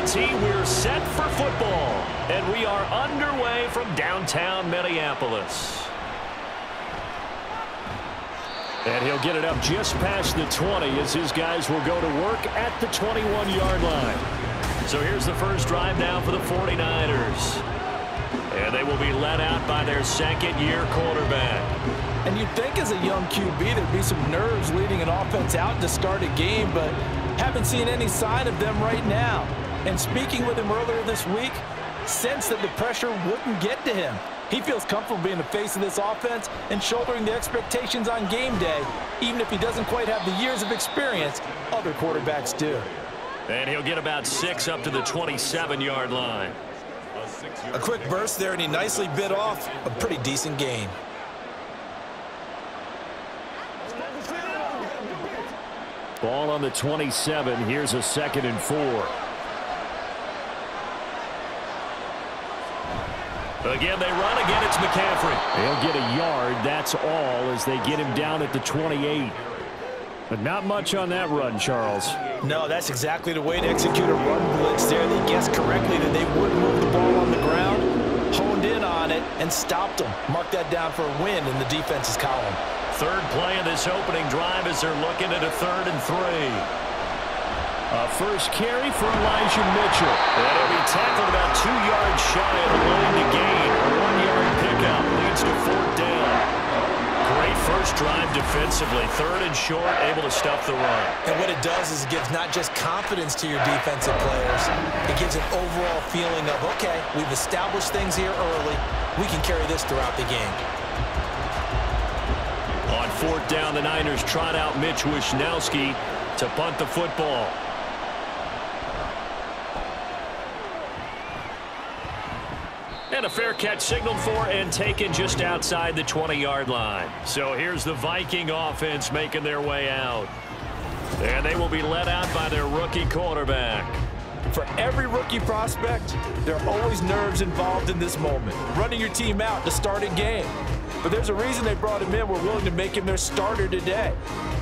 TNT, we're set for football. And we are underway from downtown Minneapolis. And he'll get it up just past the 20 as his guys will go to work at the 21-yard line. So here's the first drive now for the 49ers. And they will be led out by their second-year quarterback. And you'd think as a young QB there'd be some nerves leading an offense out to start a game, but haven't seen any sign of them right now. And speaking with him earlier this week, sensed that the pressure wouldn't get to him. He feels comfortable being the face of this offense and shouldering the expectations on game day, even if he doesn't quite have the years of experience other quarterbacks do. And he'll get about 6 up to the 27-yard line. A quick burst there, and he nicely bit off a pretty decent gain. Ball on the 27. Here's a 2nd and 4. Again, they run. Again, it's McCaffrey. They'll get a yard. That's all as they get him down at the 28. But not much on that run, Charles. No, that's exactly the way to execute a run blitz there. They guessed correctly that they wouldn't move the ball on the ground, honed in on it, and stopped them. Mark that down for a win in the defense's column. Third play of this opening drive as they're looking at a 3rd and 3. A first carry for Elijah Mitchell. And he'll be tackled about 2 yards shy of the line to gain. A 1-yard pickup leads to 4th down. Great first drive defensively. 3rd and short, able to stuff the run. And what it does is it gives not just confidence to your defensive players, it gives an overall feeling of, okay, we've established things here early. We can carry this throughout the game. On 4th down, the Niners trot out Mitch Wishnowski to punt the football. And a fair catch signaled for and taken just outside the 20-yard line. So here's the Viking offense making their way out. And they will be led out by their rookie quarterback. For every rookie prospect, there are always nerves involved in this moment. Running your team out to start a game. But there's a reason they brought him in. We're willing to make him their starter today.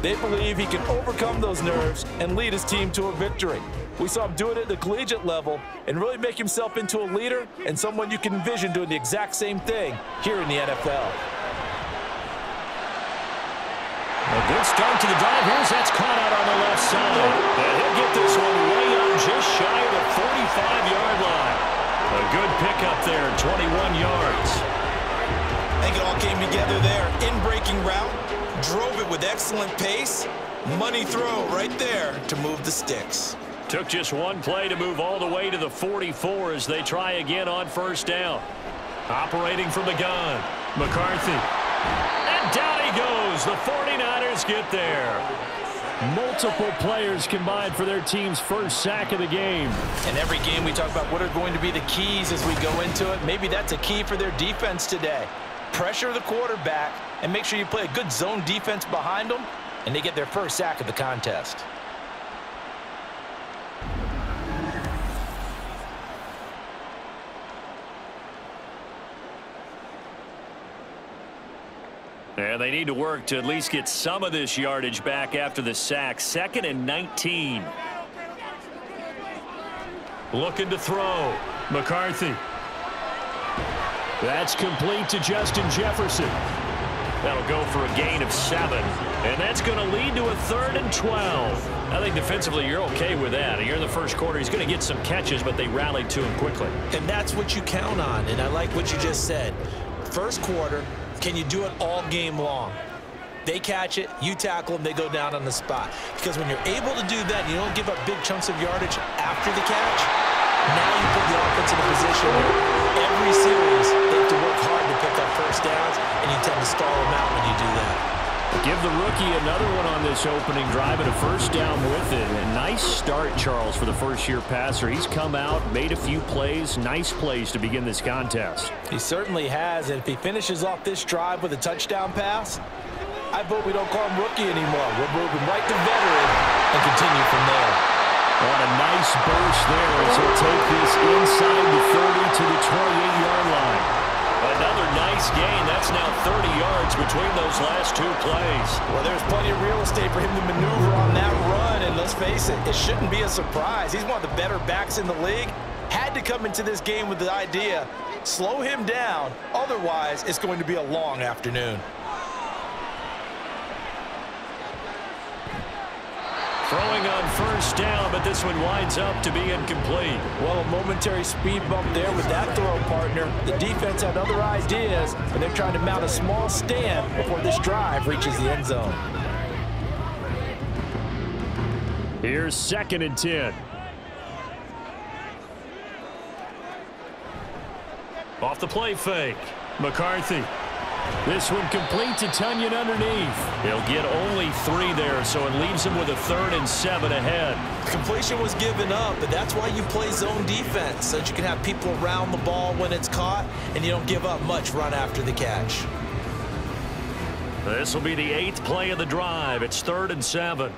They believe he can overcome those nerves and lead his team to a victory. We saw him do it at the collegiate level and really make himself into a leader and someone you can envision doing the exact same thing here in the NFL. A good start to the drive. Here's that's caught out on the left side. And he'll get this one way up just shy of the 45-yard line. A good pickup there, 21 yards. I think it all came together there. In-breaking route, drove it with excellent pace. Money throw right there to move the sticks. Took just one play to move all the way to the 44 as they try again on 1st down. Operating from the gun, McCarthy. And down he goes. The 49ers get there. Multiple players combined for their team's first sack of the game. In every game we talk about what are going to be the keys as we go into it. Maybe that's a key for their defense today. Pressure the quarterback and make sure you play a good zone defense behind them, and they get their first sack of the contest. And they need to work to at least get some of this yardage back after the sack. 2nd and 19. Looking to throw. McCarthy. That's complete to Justin Jefferson. That'll go for a gain of 7. And that's going to lead to a 3rd and 12. I think defensively you're okay with that. Here in the first quarter, he's going to get some catches, but they rallied to him quickly. And that's what you count on, and I like what you just said. First quarter, can you do it all game long? They catch it, you tackle them, they go down on the spot. Because when you're able to do that, you don't give up big chunks of yardage after the catch, now you put the offense in a position where every series they have to work hard to pick up first downs, and you tend to stall them out when you do that. Give the rookie another one on this opening drive and a first down with it. A nice start, Charles, for the first-year passer. He's come out, made a few plays, nice plays to begin this contest. He certainly has, and if he finishes off this drive with a touchdown pass, I vote we don't call him rookie anymore. We'll move him right to veteran and continue from there. On a nice burst there as he'll take this inside the 30 to the 28-yard line. Another nice nice gain. That's now 30 yards between those last two plays. Well, there's plenty of real estate for him to maneuver on that run, and let's face it, it shouldn't be a surprise. He's one of the better backs in the league. Had to come into this game with the idea, slow him down, otherwise it's going to be a long afternoon. Throwing on first down, but this one winds up to be incomplete. Well, a momentary speed bump there with that throw, partner. The defense had other ideas, and they're trying to mount a small stand before this drive reaches the end zone. Here's 2nd and 10. Off the play fake. McCarthy. This one complete to Tunyon underneath. He'll get only 3 there, so it leaves him with a 3rd and 7 ahead. Completion was given up, but that's why you play zone defense, so that you can have people around the ball when it's caught, and you don't give up much run after the catch. This will be the 8th play of the drive. It's 3rd and 7.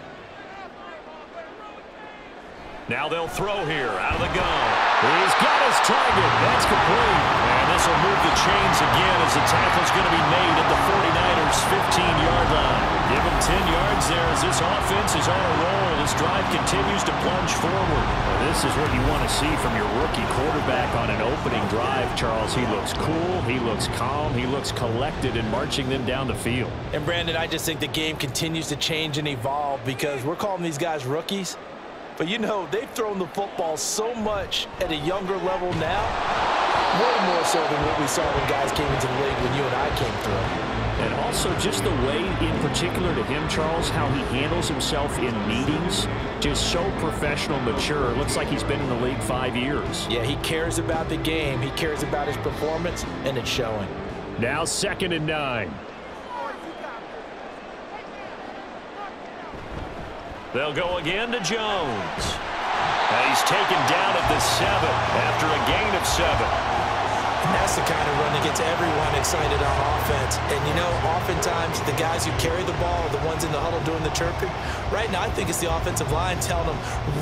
Now they'll throw here out of the gun. He's got his target. That's complete. And this will move the chains again as the tackle's going to be made at the 49ers' 15-yard line. Give him 10 yards there as this offense is on a roll. This drive continues to plunge forward. Well, this is what you want to see from your rookie quarterback on an opening drive, Charles. He looks cool. He looks calm. He looks collected in marching them down the field. And, Brandon, I just think the game continues to change and evolve because we're calling these guys rookies. But, you know, they've thrown the football so much at a younger level now, way more so than what we saw when guys came into the league when you and I came through. And also just the way, in particular to him, Charles, how he handles himself in meetings, just so professional, mature. It looks like he's been in the league 5 years. Yeah, he cares about the game. He cares about his performance, and it's showing. Now 2nd and 9. They'll go again to Jones. He's taken down at the 7 after a gain of 7. And that's the kind of run that gets everyone excited on offense. And, you know, oftentimes the guys who carry the ball are the ones in the huddle doing the chirping. Right now, I think it's the offensive line telling them,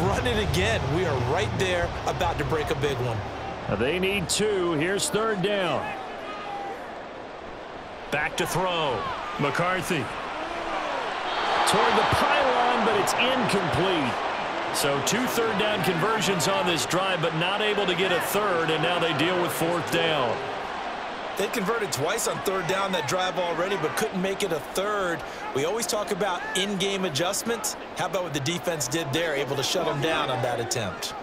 run it again. We are right there about to break a big one. They need 2. Here's 3rd down. Back to throw. McCarthy. Toward the pylon, but it's incomplete. So 2 3rd down conversions on this drive, but not able to get a 3rd, and now they deal with 4th down. They converted twice on 3rd down that drive already, but couldn't make it a 3rd. We always talk about in-game adjustments. How about what the defense did there, able to shut them down on that attempt?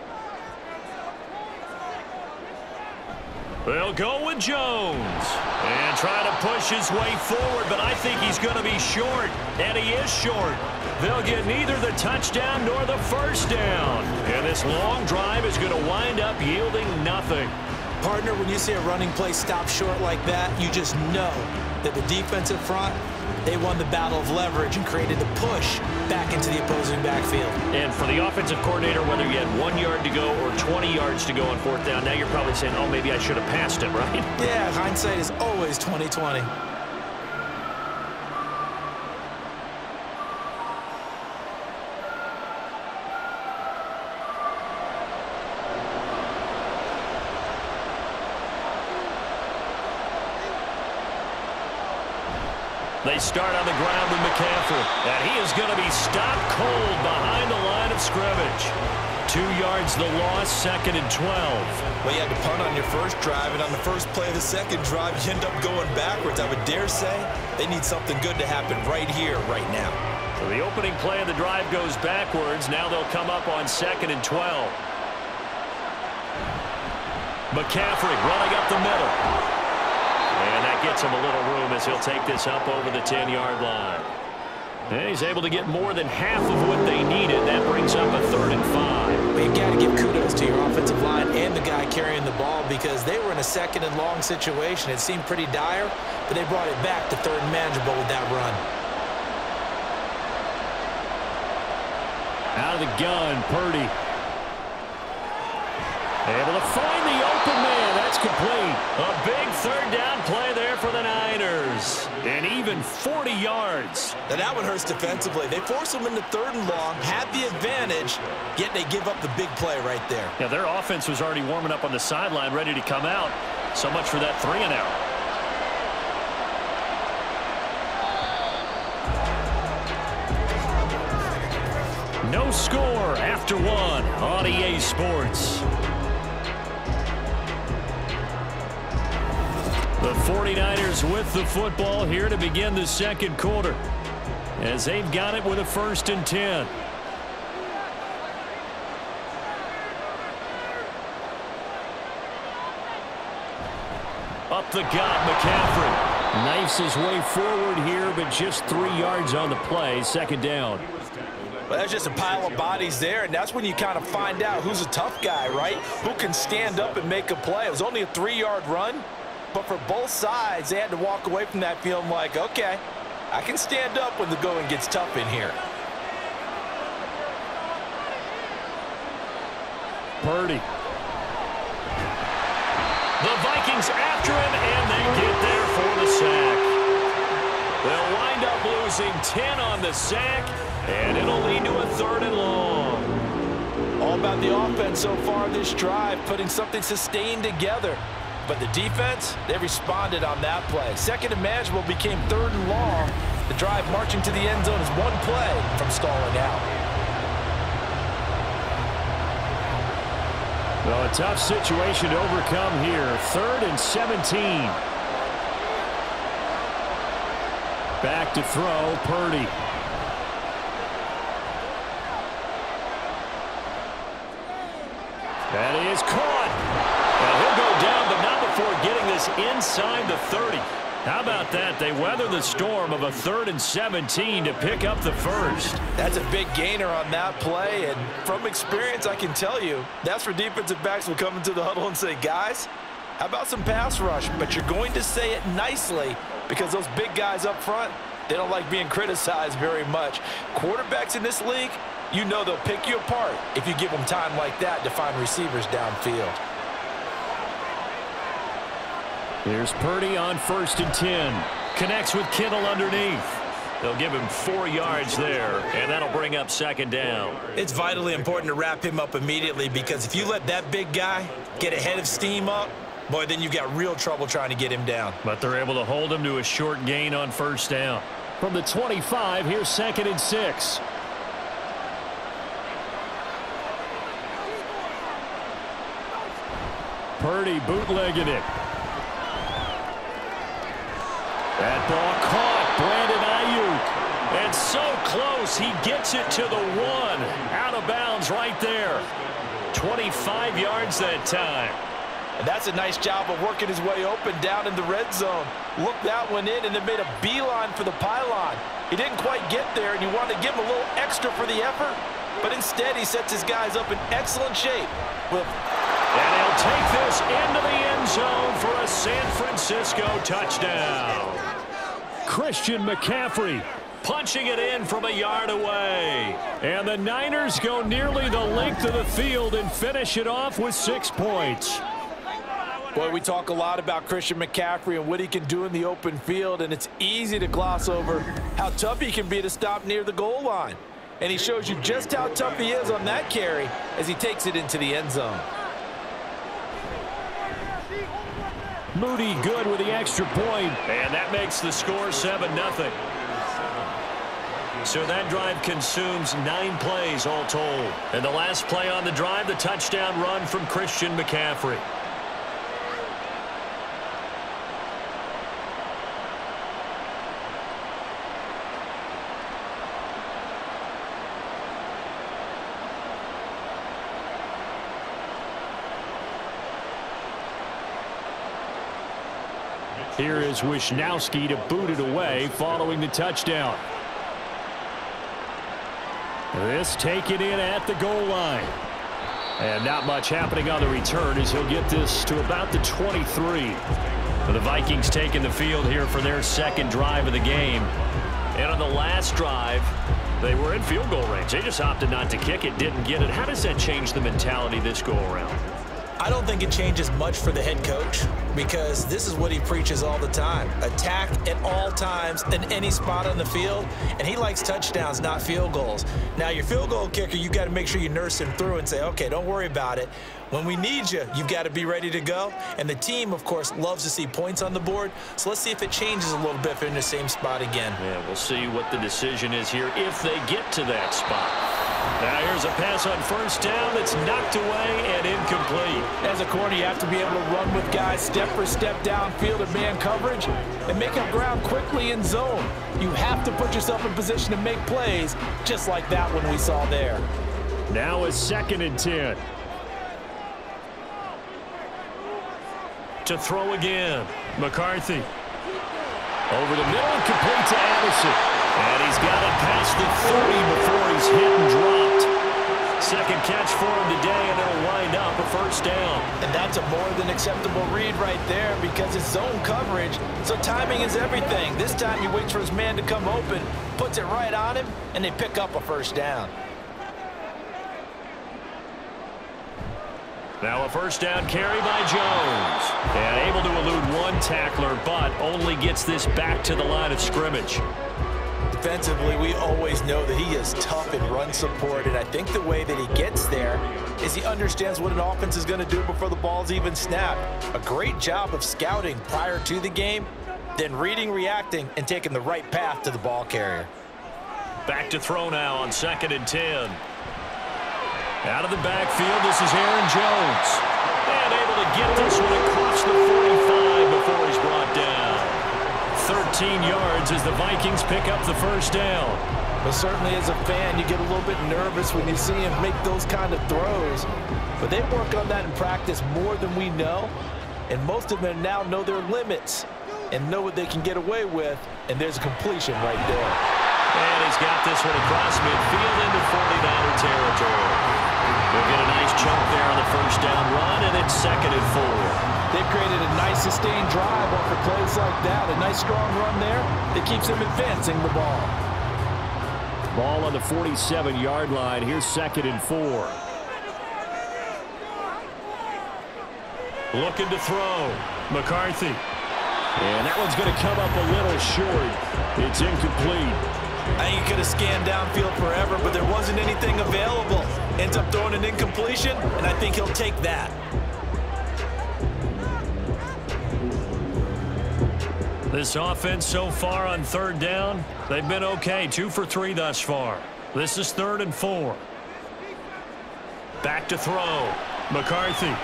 They'll go with Jones and try to push his way forward, but I think he's going to be short, and he is short. They'll get neither the touchdown nor the 1st down, and this long drive is going to wind up yielding nothing. Partner, when you see a running play stop short like that, you just know that the defensive front, they won the battle of leverage and created the push back into the opposing backfield. And for the offensive coordinator, whether you had 1 yard to go or 20 yards to go on 4th down, now you're probably saying, oh, maybe I should have passed it, right? Yeah, hindsight is always 20/20. They start on the ground with McCaffrey, and he is going to be stopped cold behind the line of scrimmage. 2 yards the loss, 2nd and 12. Well, you had to punt on your first drive, and on the first play of the second drive, you end up going backwards. I would dare say they need something good to happen right here, right now. So the opening play of the drive goes backwards. Now they'll come up on 2nd and 12. McCaffrey running up the middle. And that gets him a little room as he'll take this up over the 10-yard line. And he's able to get more than half of what they needed. That brings up a 3rd and 5. Well, you got to give kudos to your offensive line and the guy carrying the ball because they were in a 2nd and long situation. It seemed pretty dire, but they brought it back to 3rd and manageable with that run. Out of the gun, Purdy. Able to find the open man. That's complete. A big 3rd down play there for the Niners. And even 40 yards. Now that one hurts defensively. They force them into 3rd and long, had the advantage, yet they give up the big play right there. Yeah, their offense was already warming up on the sideline, ready to come out. So much for that 3 and out. No score after one on EA Sports. The 49ers with the football here to begin the second quarter, as they've got it with a 1st and 10. Up the gut, McCaffrey knifes his way forward here, but just 3 yards on the play. 2nd down. Well, that's just a pile of bodies there, and that's when you kind of find out who's a tough guy, right? Who can stand up and make a play. It was only a 3-yard run, but for both sides, they had to walk away from that feeling like, okay, I can stand up when the going gets tough in here. Purdy. The Vikings after him, and they get there for the sack. They'll wind up losing 10 on the sack, and it'll lead to a 3rd and long. All about the offense so far this drive, putting something sustained together. But the defense, they responded on that play. 2nd and manageable became 3rd and long. The drive marching to the end zone is 1 play from stalling out. Well, a tough situation to overcome here. 3rd and 17. Back to throw, Purdy. That is caught. Well, he'll go down, but not before getting this inside the 30. How about that? They weather the storm of a 3rd and 17 to pick up the 1st. That's a big gainer on that play, and from experience, I can tell you, that's where defensive backs will come into the huddle and say, guys, how about some pass rush? But you're going to say it nicely because those big guys up front, they don't like being criticized very much. Quarterbacks in this league, you know they'll pick you apart if you give them time like that to find receivers downfield. Here's Purdy on 1st and 10. Connects with Kittle underneath. They'll give him 4 yards there, and that'll bring up 2nd down. It's vitally important to wrap him up immediately because if you let that big guy get ahead of steam up, boy, then you've got real trouble trying to get him down. But they're able to hold him to a short gain on 1st down. From the 25, here's 2nd and 6. Purdy bootlegging it. That ball caught. Brandon Ayuk. And so close, he gets it to the 1. Out of bounds right there. 25 yards that time. And that's a nice job of working his way open down in the red zone. Looked that one in and then made a beeline for the pylon. He didn't quite get there, and you want to give him a little extra for the effort. But instead, he sets his guys up in excellent shape. And he'll take this into the end zone for a San Francisco touchdown. Christian McCaffrey punching it in from a yard away. And the Niners go nearly the length of the field and finish it off with 6 points. Boy, we talk a lot about Christian McCaffrey and what he can do in the open field, and it's easy to gloss over how tough he can be to stop near the goal line. And he shows you just how tough he is on that carry as he takes it into the end zone. Moody good with the extra point, and that makes the score 7-0. So that drive consumes 9 plays all told. And the last play on the drive, the touchdown run from Christian McCaffrey. Here is Wisnowski to boot it away following the touchdown. This taken in at the goal line. And not much happening on the return as he'll get this to about the 23. But the Vikings taking the field here for their 2nd drive of the game. And on the last drive, they were in field goal range. They just opted not to kick it, didn't get it. How does that change the mentality this go around? I don't think it changes much for the head coach because this is what he preaches all the time. Attack at all times in any spot on the field, and he likes touchdowns, not field goals. Now, your field goal kicker, you got to make sure you nurse him through and say, okay, don't worry about it. When we need you, you've got to be ready to go. And the team, of course, loves to see points on the board. So let's see if it changes a little bit if they're in the same spot again. Yeah, we'll see what the decision is here if they get to that spot. Now here's a pass on first down that's knocked away and incomplete. As a corner, you have to be able to run with guys step for step downfield in man coverage and make up ground quickly in zone. You have to put yourself in position to make plays, just like that one we saw there. Now a 2nd and 10. To throw again. McCarthy. Over the middle and complete to Addison. And he's got it past the 30 before he's hit and dropped. 2nd catch for him today, and it'll wind up a first down. And that's a more than acceptable read right there because it's zone coverage, so timing is everything. This time he waits for his man to come open, puts it right on him, and they pick up a first down. Now a first down carry by Jones. And able to elude one tackler, but only gets this back to the line of scrimmage. Defensively, we always know that he is tough in run support, and I think the way that he gets there is he understands what an offense is going to do before the ball's even snapped. A great job of scouting prior to the game, then reading, reacting, and taking the right path to the ball carrier. Back to throw now on 2nd and 10. Out of the backfield, this is Aaron Jones. And able to get this one across the 45 before he's brought down. 13 yards as the Vikings pick up the first down. But certainly as a fan, you get a little bit nervous when you see him make those kind of throws. But they work on that in practice more than we know. And most of them now know their limits and know what they can get away with. And there's a completion right there. And he's got this one across midfield into 49er territory. We'll get a nice chunk there on the first down run, and it's 2nd and 4. They've created a nice sustained drive off of plays like that. A nice strong run there that keeps them advancing the ball. Ball on the 47-yard line. Here's 2nd and 4. Looking to throw. McCarthy. And that one's going to come up a little short. It's incomplete. I think he could have scanned downfield forever, but there wasn't anything available. Ends up throwing an incompletion, and I think he'll take that. This offense so far on 3rd down, they've been okay. 2 for 3 thus far. This is 3rd and 4. Back to throw. McCarthy.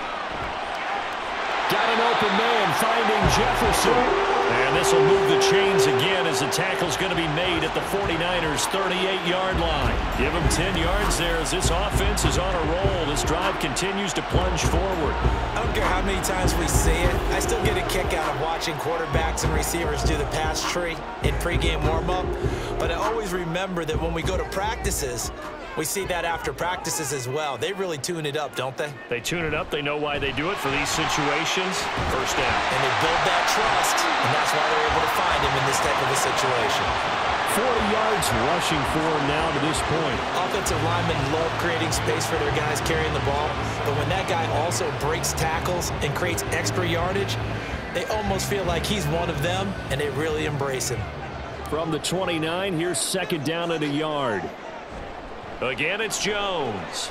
Got an open man finding Jefferson. And this will move the chains again as the tackle's going to be made at the 49ers' 38-yard line. Give them 10 yards there as this offense is on a roll. This drive continues to plunge forward. I don't care how many times we see it. I still get a kick out of watching quarterbacks and receivers do the pass tree in pregame warm-up. But I always remember that when we go to practices, we see that after practices as well. They really tune it up, don't they? They tune it up. They know why they do it for these situations. First down. And they build that trust, and that's why they're able to find him in this type of a situation. 40 yards rushing for him now to this point. Offensive linemen love creating space for their guys carrying the ball, but when that guy also breaks tackles and creates extra yardage, they almost feel like he's one of them, and they really embrace him. From the 29, here's 2nd down at a yard. Again, it's Jones.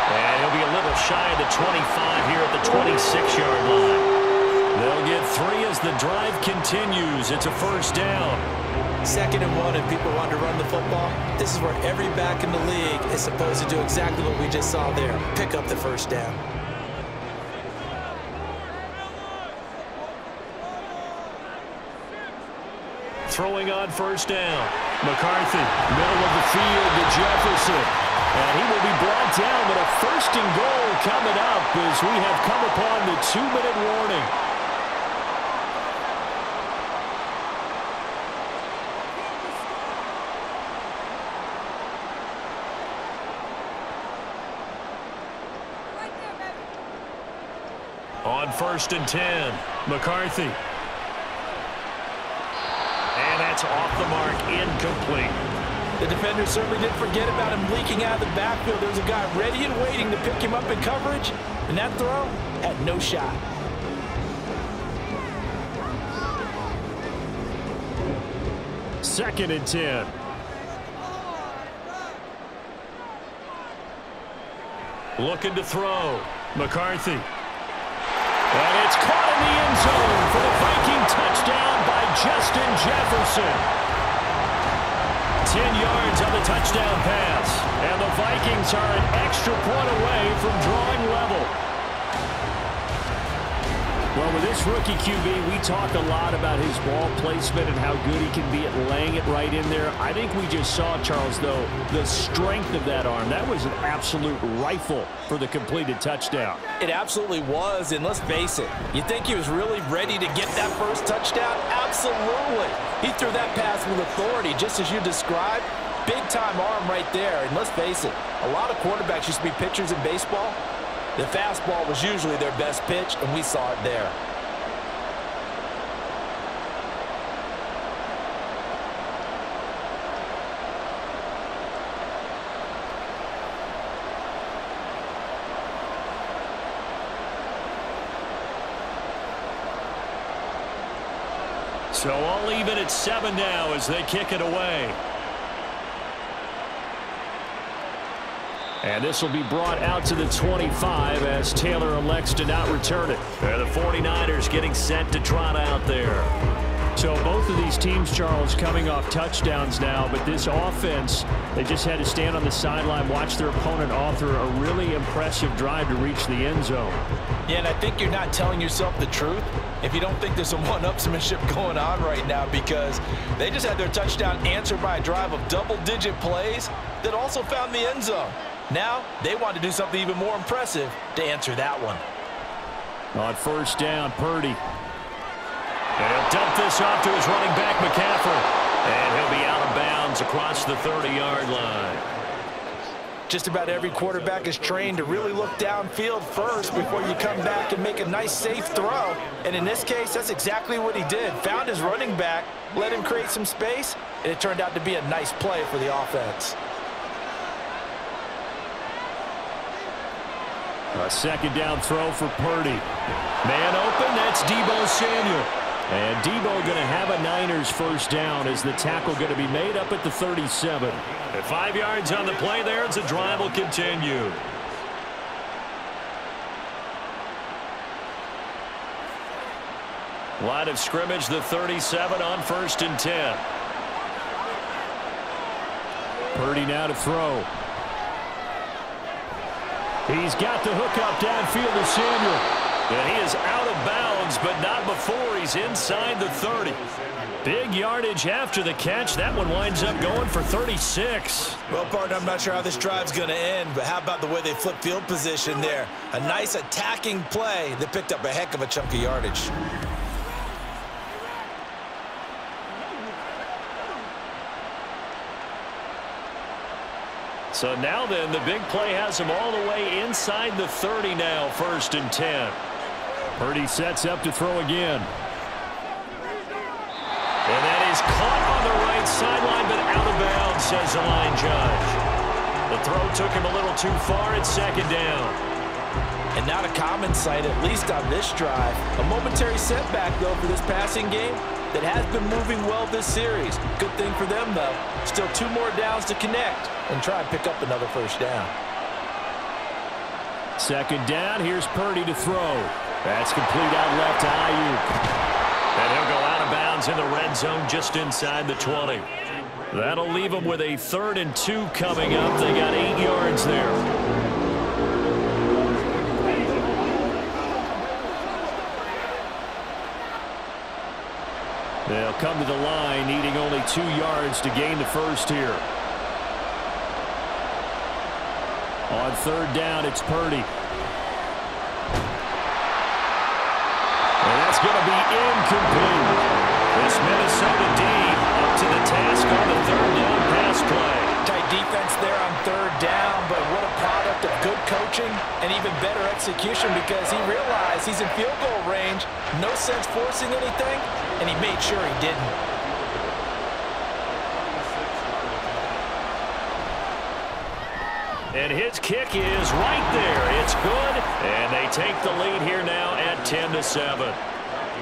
And he'll be a little shy of the 25 here at the 26-yard line. They'll get 3 as the drive continues. It's a first down. 2nd and 1, if people want to run the football, this is where every back in the league is supposed to do exactly what we just saw there. Pick up the first down. Throwing on first down. McCarthy, middle of the field to Jefferson. And he will be brought down, but a 1st and goal coming up as we have come upon the 2-minute warning. On 1st and 10, McCarthy. And that's off the mark, incomplete. The defender certainly didn't forget about him leaking out of the backfield. There was a guy ready and waiting to pick him up in coverage, and that throw had no shot. Second and 10. Looking to throw. McCarthy. And it's caught in the end zone for the Viking touchdown by Justin Jefferson. 10 yards on the touchdown pass. And the Vikings are an extra point away from drawing level. Well, with this rookie QB, we talk a lot about his ball placement and how good he can be at laying it right in there. I think we just saw, Charles, though, the strength of that arm. That was an absolute rifle for the completed touchdown. It absolutely was, and let's face it, you think he was really ready to get that first touchdown? Absolutely. He threw that pass with authority, just as you described. Big-time arm right there, and let's face it, a lot of quarterbacks used to be pitchers in baseball. The fastball was usually their best pitch, and we saw it there. So all even at 7 now as they kick it away. And this will be brought out to the 25 as Taylor elects to not return it. And the 49ers getting set to trot out there. So both of these teams, Charles, coming off touchdowns now, but this offense, they just had to stand on the sideline, watch their opponent author a really impressive drive to reach the end zone. Yeah, and I think you're not telling yourself the truth if you don't think there's some one-upsmanship going on right now, because they just had their touchdown answered by a drive of double-digit plays that also found the end zone. Now, they want to do something even more impressive to answer that one. On first down, Purdy. And he'll dump this off to his running back, McCaffrey. And he'll be out of bounds across the 30-yard line. Just about every quarterback is trained to really look downfield first before you come back and make a nice, safe throw. And in this case, that's exactly what he did. Found his running back, let him create some space, and it turned out to be a nice play for the offense. A second down throw for Purdy. Man open, that's Deebo Samuel. And Deebo going to have a Niners first down as the tackle going to be made up at the 37. At 5 yards on the play there as the drive will continue. Line of scrimmage, the 37 on 1st and 10. Purdy now to throw. He's got the hook up downfield to Samuel. And he is out of bounds, but not before he's inside the 30. Big yardage after the catch. That one winds up going for 36. Well, partner, I'm not sure how this drive's going to end, but how about the way they flip field position there? A nice attacking play that picked up a heck of a chunk of yardage. So now then, the big play has him all the way inside the 30 now, 1st and 10. Purdy sets up to throw again. And that is caught on the right sideline, but out of bounds, says the line judge. The throw took him a little too far at 2nd down. And not a common sight, at least on this drive. A momentary setback, though, for this passing game that has been moving well this series. Good thing for them, though. Still 2 more downs to connect and try and pick up another first down. 2nd down, here's Purdy to throw. That's complete out left to Ayuk. And he'll go out of bounds in the red zone just inside the 20. That'll leave them with a 3rd and 2 coming up. They got 8 yards there. They'll come to the line, needing only 2 yards to gain the first here. On 3rd down, it's Purdy. And that's going to be incomplete. This Minnesota D up to the task on the 3rd down pass play. Tight defense there on 3rd down, but what a product of good coaching and even better execution, because he realized he's in field goal range. No sense forcing anything, and he made sure he didn't. And his kick is right there. It's good, and they take the lead here now at 10-7.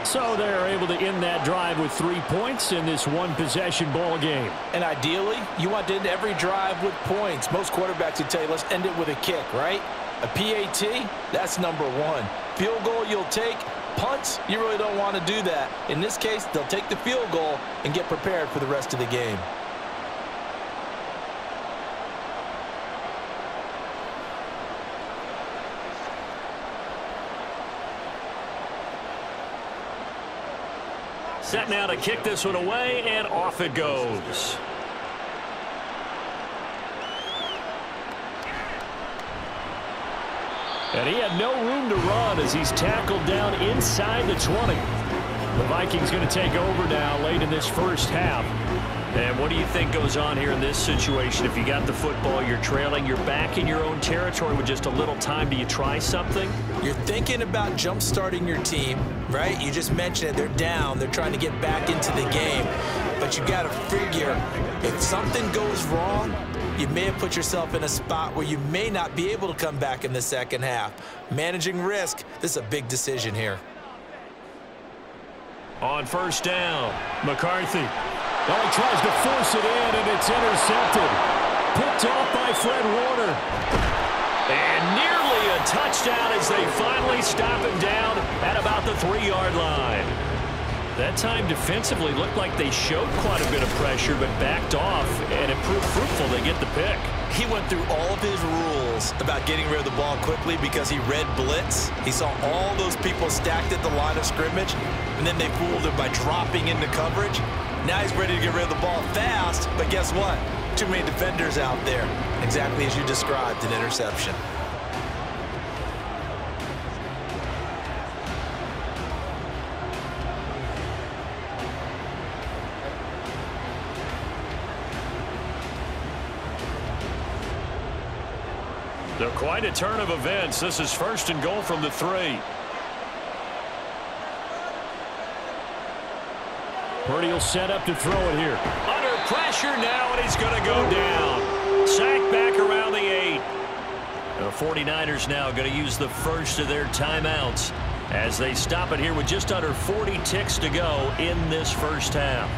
So they're able to end that drive with 3 points in this one-possession ball game. And ideally, you want to end every drive with points. Most quarterbacks would tell you, let's end it with a kick, right? A PAT, that's number 1. Field goal you'll take. Punts, you really don't want to do that. In this case, they'll take the field goal and get prepared for the rest of the game. Set now to kick this one away, and off it goes. And he had no room to run as he's tackled down inside the 20. The Vikings going to take over now late in this first half. And what do you think goes on here in this situation? If you got the football, you're trailing, you're back in your own territory with just a little time. Do you try something? You're thinking about jump-starting your team, right? You just mentioned it. They're down. They're trying to get back into the game. But you got to figure, if something goes wrong, you may have put yourself in a spot where you may not be able to come back in the second half. Managing risk, this is a big decision here. On first down, McCarthy. Well, he tries to force it in, and it's intercepted. Picked off by Fred Warner. And nearly a touchdown as they finally stop him down at about the 3-yard line. That time defensively looked like they showed quite a bit of pressure, but backed off, and it proved fruitful. They get the pick. He went through all of his rules about getting rid of the ball quickly because he read blitz. He saw all those people stacked at the line of scrimmage, and then they fooled him by dropping into coverage. Now he's ready to get rid of the ball fast, but guess what? Too many defenders out there. Exactly as you described, an interception. So quite a turn of events. This is first and goal from the 3. Purdy will set up to throw it here. Under pressure now, and he's going to go down. Sacked back around the 8. The 49ers now going to use the first of their timeouts as they stop it here with just under 40 ticks to go in this first half.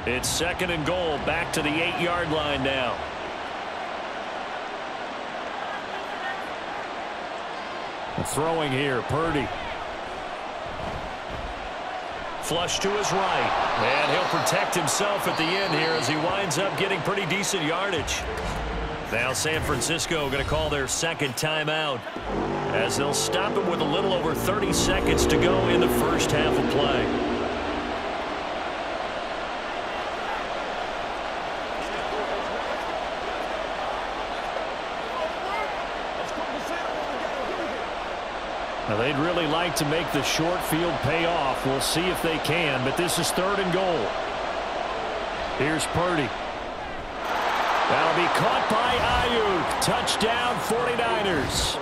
It's second and goal, back to the 8-yard line now. Throwing here, Purdy. Flush to his right, and he'll protect himself at the end here as he winds up getting pretty decent yardage. Now San Francisco going to call their second timeout as they'll stop it with a little over 30 seconds to go in the first half of play. Now they'd really like to make the short field pay off. We'll see if they can, but this is third and goal. Here's Purdy. That'll be caught by Ayuk. Touchdown 49ers.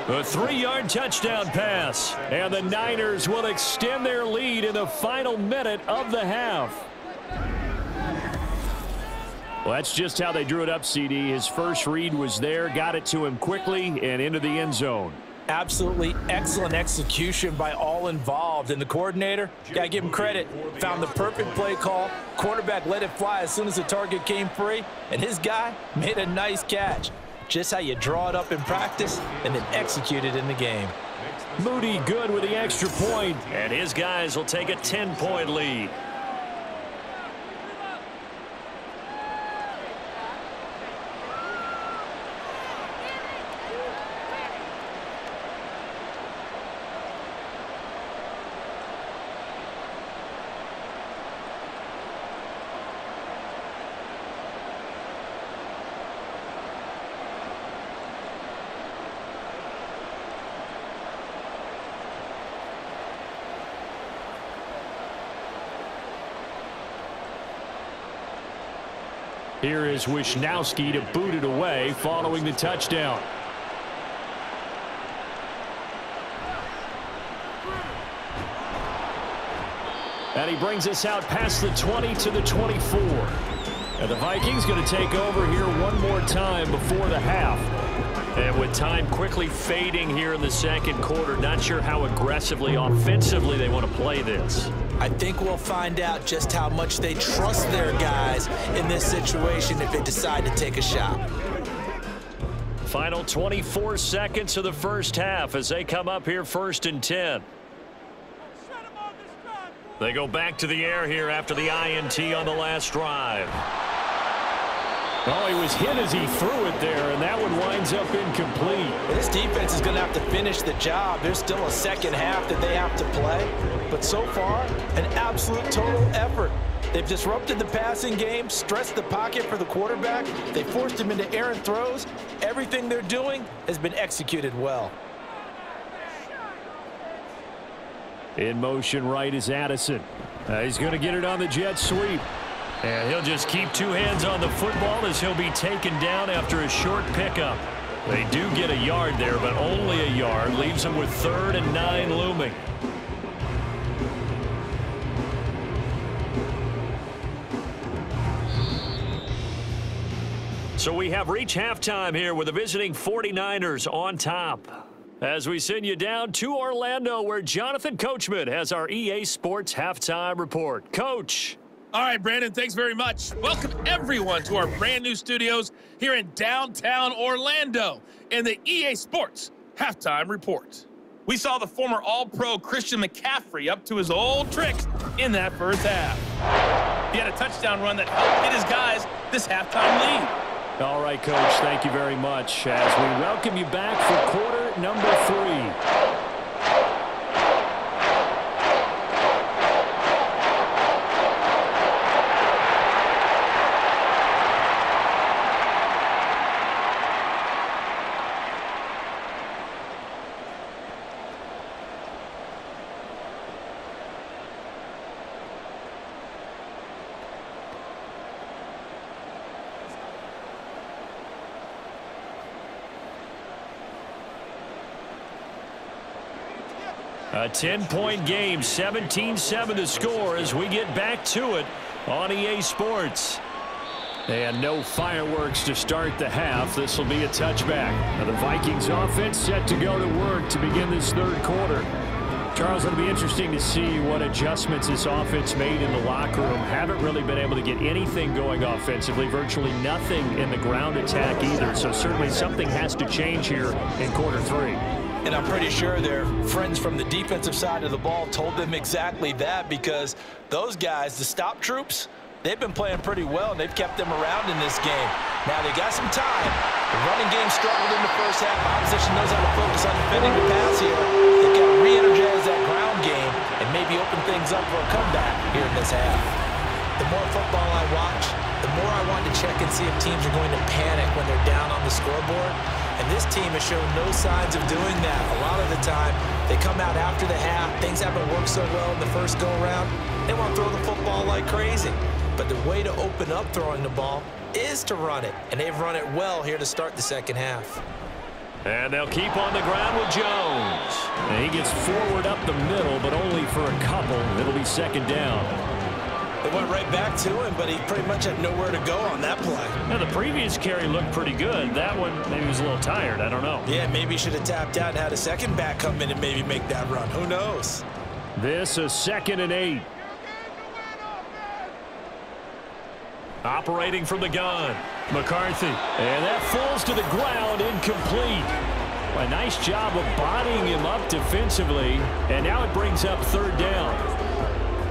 A 3-yard touchdown pass, and the Niners will extend their lead in the final minute of the half. Well, that's just how they drew it up, CD. His first read was there, got it to him quickly, and into the end zone. Absolutely excellent execution by all involved. And the coordinator, gotta give him credit, found the perfect play call. Quarterback let it fly as soon as the target came free, and his guy made a nice catch. Just how you draw it up in practice and then execute it in the game. Moody good with the extra point, and his guys will take a 10-point lead. Here is Wisnowski to boot it away following the touchdown. And he brings us out past the 20 to the 24. And the Vikings going to take over here one more time before the half. And with time quickly fading here in the second quarter, not sure how aggressively, offensively they want to play this. I think we'll find out just how much they trust their guys in this situation if they decide to take a shot. Final 24 seconds of the first half as they come up here first and 10. They go back to the air here after the INT on the last drive. Oh, he was hit as he threw it there, and that one winds up incomplete. Well, this defense is going to have to finish the job. There's still a second half that they have to play. But so far, an absolute total effort. They've disrupted the passing game, stressed the pocket for the quarterback. They forced him into errant throws. Everything they're doing has been executed well. In motion right is Addison. He's going to get it on the jet sweep. And he'll just keep two hands on the football as he'll be taken down after a short pickup. They do get a yard there, but only a yard. Leaves them with 3rd and 9 looming. So we have reached halftime here with the visiting 49ers on top. As we send you down to Orlando, where Jonathan Coachman has our EA Sports Halftime Report. Coach. All right, Brandon, thanks very much. Welcome, everyone, to our brand-new studios here in downtown Orlando in the EA Sports Halftime Report. We saw the former All-Pro Christian McCaffrey up to his old tricks in that first half. He had a touchdown run that helped get his guys this halftime lead. All right, Coach, thank you very much as we welcome you back for quarter number 3. A 10-point game, 17-7 to score as we get back to it on EA Sports. And no fireworks to start the half. This will be a touchback. Now the Vikings offense set to go to work to begin this third quarter. Charles, it'll be interesting to see what adjustments this offense made in the locker room. Haven't really been able to get anything going offensively, virtually nothing in the ground attack either. So certainly something has to change here in quarter 3. And I'm pretty sure their friends from the defensive side of the ball told them exactly that, because those guys, the stop troops, they've been playing pretty well, and they've kept them around in this game. Now, they got some time. The running game struggled in the first half. Opposition knows how to focus on defending the pass here. They've got to re-energize that ground game and maybe open things up for a comeback here in this half. The more football I watch, the more I want to check and see if teams are going to panic when they're down on the scoreboard. And this team has shown no signs of doing that. A lot of the time, they come out after the half. Things haven't worked so well in the first go-around. They want to throw the football like crazy. But the way to open up throwing the ball is to run it. And they've run it well here to start the second half. And they'll keep on the ground with Jones. And he gets forward up the middle, but only for a couple. It'll be second down. They went right back to him, but he pretty much had nowhere to go on that play. Now, the previous carry looked pretty good. That one, maybe he was a little tired. I don't know. Yeah, maybe he should have tapped out and had a second back come in and maybe make that run. Who knows? This is 2nd and 8. Operating from the gun, McCarthy. And that falls to the ground, incomplete. A nice job of bodying him up defensively. And now it brings up 3rd down.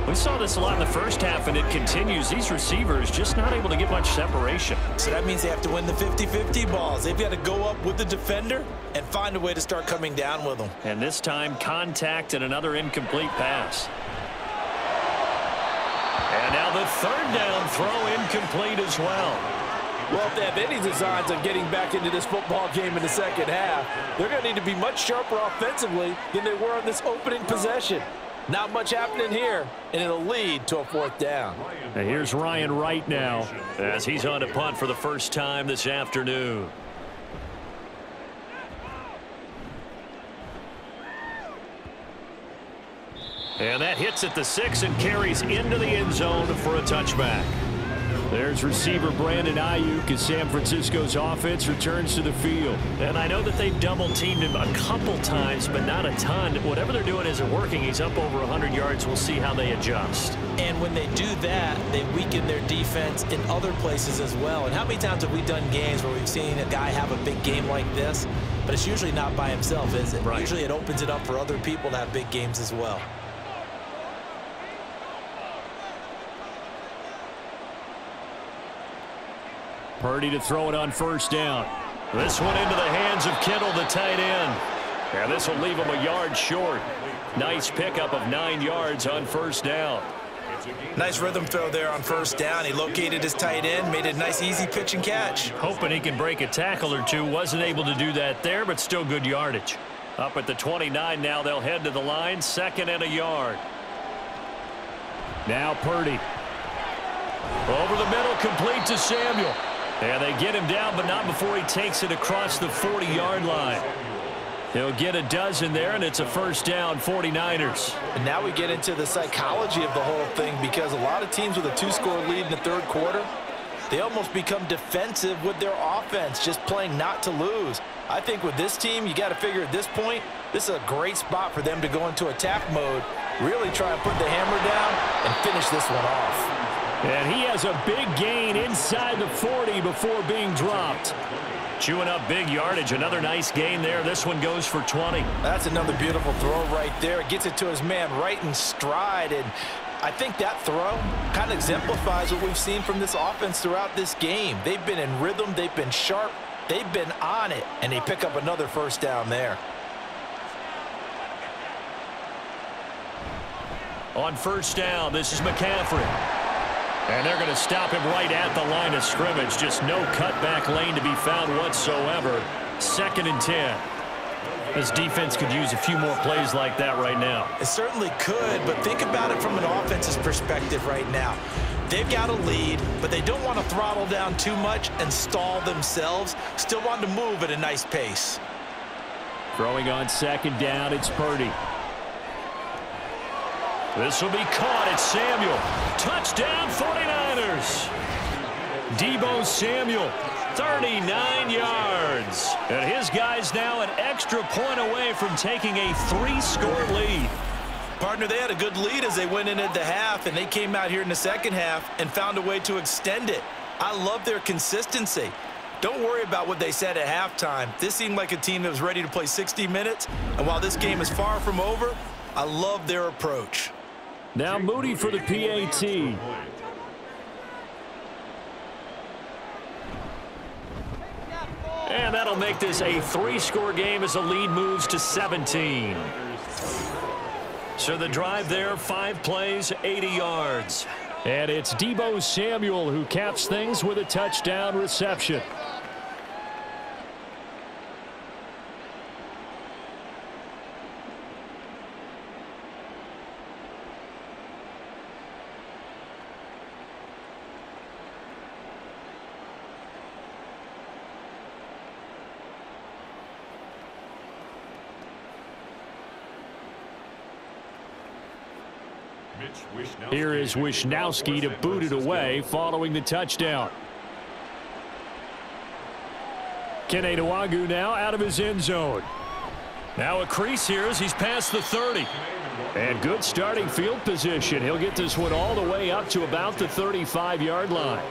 We saw this a lot in the first half, and it continues. These receivers just not able to get much separation. So that means they have to win the 50-50 balls. They've got to go up with the defender and find a way to start coming down with them. And this time, contact and another incomplete pass. And now the 3rd down throw incomplete as well. Well, if they have any designs on getting back into this football game in the second half, they're going to need to be much sharper offensively than they were on this opening possession. Not much happening here, and it'll lead to a 4th down. And here's Ryan Wright now as he's on to punt for the first time this afternoon. And that hits at the 6 and carries into the end zone for a touchback. There's receiver Brandon Ayuk as San Francisco's offense returns to the field. And I know that they've double-teamed him a couple times, but not a ton. Whatever they're doing isn't working. He's up over 100 yards. We'll see how they adjust. And when they do that, they weaken their defense in other places as well. And how many times have we done games where we've seen a guy have a big game like this? But it's usually not by himself, is it? Right. Usually it opens it up for other people to have big games as well. Purdy to throw it on first down. This one into the hands of Kittle, the tight end. And this will leave him a yard short. Nice pickup of 9 yards on first down. Nice rhythm throw there on first down. He located his tight end, made a nice easy pitch and catch. Hoping he can break a tackle or two. Wasn't able to do that there, but still good yardage. Up at the 29 now, they'll head to the line. 2nd and a yard. Now Purdy. Over the middle, complete to Samuel. And they get him down, but not before he takes it across the 40-yard line. He'll get a dozen there, and it's a first down, 49ers. And now we get into the psychology of the whole thing, because a lot of teams with a 2-score lead in the third quarter, they almost become defensive with their offense, just playing not to lose. I think with this team, you got to figure at this point, this is a great spot for them to go into attack mode, really try and put the hammer down and finish this one off. And he has a big gain inside the 40 before being dropped. Chewing up big yardage. Another nice gain there. This one goes for 20. That's another beautiful throw right there. Gets it to his man right in stride. And I think that throw kind of exemplifies what we've seen from this offense throughout this game. They've been in rhythm. They've been sharp. They've been on it. And they pick up another first down there. On first down, this is McCaffrey. And they're going to stop him right at the line of scrimmage. Just no cutback lane to be found whatsoever. 2nd and 10. This defense could use a few more plays like that right now. It certainly could, but think about it from an offense's perspective right now. They've got a lead, but they don't want to throttle down too much and stall themselves. Still want to move at a nice pace. Throwing on 2nd down, it's Purdy. This will be caught. It's Samuel. Touchdown, 49ers. Deebo Samuel, 39 yards. And his guys now an extra point away from taking a 3-score lead. Partner, they had a good lead as they went into the half, and they came out here in the second half and found a way to extend it. I love their consistency. Don't worry about what they said at halftime. This seemed like a team that was ready to play 60 minutes, and while this game is far from over, I love their approach. Now Moody for the PAT. And that'll make this a 3-score game as the lead moves to 17. So the drive there, 5 plays, 80 yards. And it's Deebo Samuel who caps things with a touchdown reception. Here is Wishnowski to boot it away following the touchdown. Kene Nwangwu now out of his end zone. Now a crease here as he's past the 30. And good starting field position. He'll get this one all the way up to about the 35-yard line.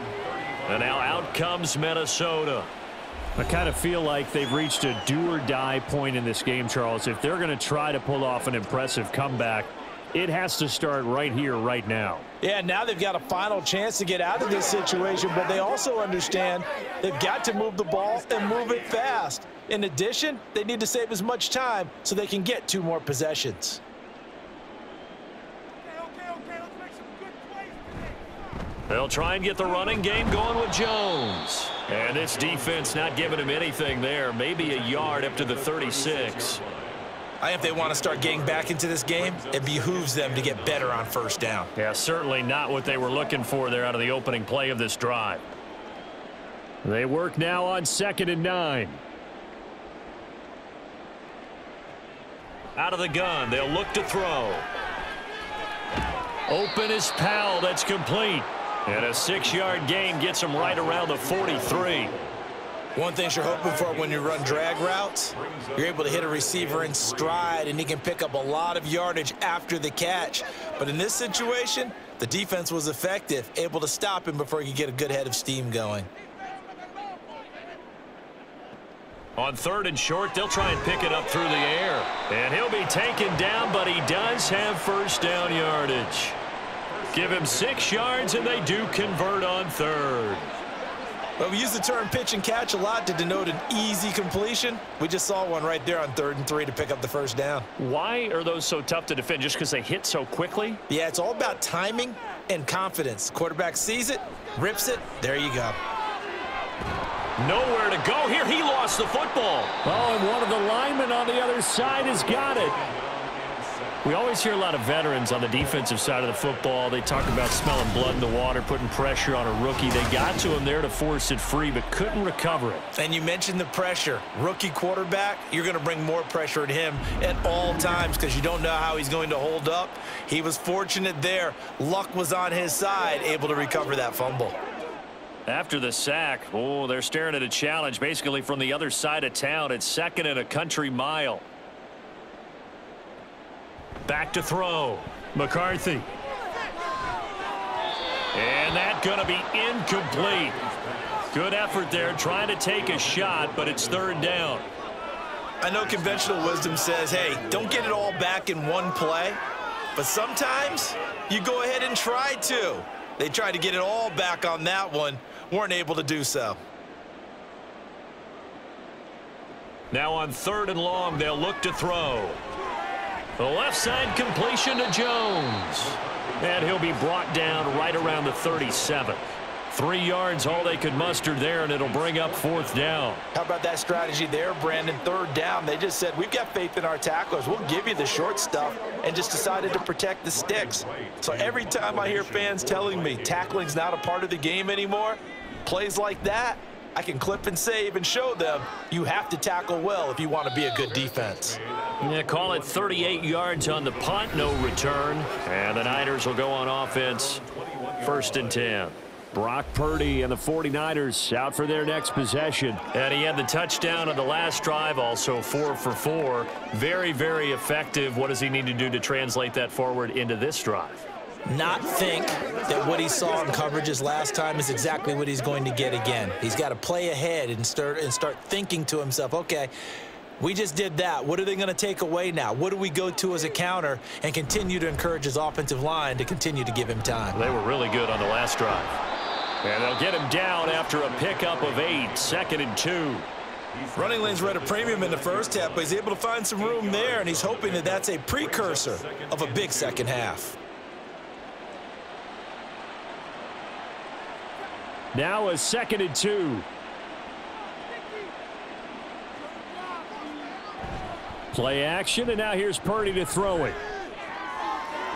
And now out comes Minnesota. I kind of feel like they've reached a do-or-die point in this game, Charles. If they're going to try to pull off an impressive comeback, it has to start right here, right now. Yeah, now they've got a final chance to get out of this situation, but they also understand they've got to move the ball and move it fast. In addition, they need to save as much time so they can get 2 more possessions. They'll try and get the running game going with Jones. And this defense not giving him anything there. Maybe a yard up to the 36. If they want to start getting back into this game, it behooves them to get better on first down. Yeah, certainly not what they were looking for there out of the opening play of this drive. They work now on 2nd and 9. Out of the gun, they'll look to throw. Open is Powell, that's complete. And a 6-yard gain gets him right around the 43. One thing you're hoping for when you run drag routes, you're able to hit a receiver in stride, and he can pick up a lot of yardage after the catch. But in this situation, the defense was effective, able to stop him before he could get a good head of steam going. On 3rd and short, they'll try and pick it up through the air. And he'll be taken down, but he does have first down yardage. Give him 6 yards, and they do convert on 3rd. Well, we use the term pitch and catch a lot to denote an easy completion. We just saw one right there on 3rd and 3 to pick up the first down. Why are those so tough to defend? Just because they hit so quickly? Yeah, it's all about timing and confidence. Quarterback sees it, rips it, there you go. Nowhere to go here. He lost the football. Oh, and one of the linemen on the other side has got it. We always hear a lot of veterans on the defensive side of the football. They talk about smelling blood in the water, putting pressure on a rookie. They got to him there to force it free, but couldn't recover it. And you mentioned the pressure. Rookie quarterback, you're going to bring more pressure at him at all times because you don't know how he's going to hold up. He was fortunate there. Luck was on his side, able to recover that fumble. After the sack, oh, they're staring at a challenge basically from the other side of town. It's 2nd and a country mile. Back to throw. McCarthy. And that's going to be incomplete. Good effort there trying to take a shot, but it's 3rd down. I know conventional wisdom says, hey, don't get it all back in one play. But sometimes you go ahead and try to. They tried to get it all back on that one. Weren't able to do so. Now on 3rd and long, they'll look to throw. The left side completion to Jones. And he'll be brought down right around the 37. 3 yards, all they could muster there, and it'll bring up 4th down. How about that strategy there, Brandon? 3rd down, they just said, we've got faith in our tacklers. We'll give you the short stuff, and just decided to protect the sticks. So every time I hear fans telling me tackling's not a part of the game anymore, plays like that, I can clip and save and show them you have to tackle well if you want to be a good defense. Yeah, call it 38 yards on the punt, no return. And the Niners will go on offense, 1st and 10. Brock Purdy and the 49ers out for their next possession. And he had the touchdown on the last drive, also 4 for 4. Very, very effective. What does he need to do to translate that forward into this drive? Not think that what he saw in coverages last time is exactly what he's going to get again. He's got to play ahead and start thinking to himself, okay, we just did that. What are they going to take away now? What do we go to as a counter? And continue to encourage his offensive line to continue to give him time. They were really good on the last drive. And they'll get him down after a pickup of 8, 2nd and 2. Running lanes were at a premium in the first half, but he's able to find some room there, and he's hoping that that's a precursor of a big second half. Now a 2nd and 2. Play action, and now here's Purdy to throw it.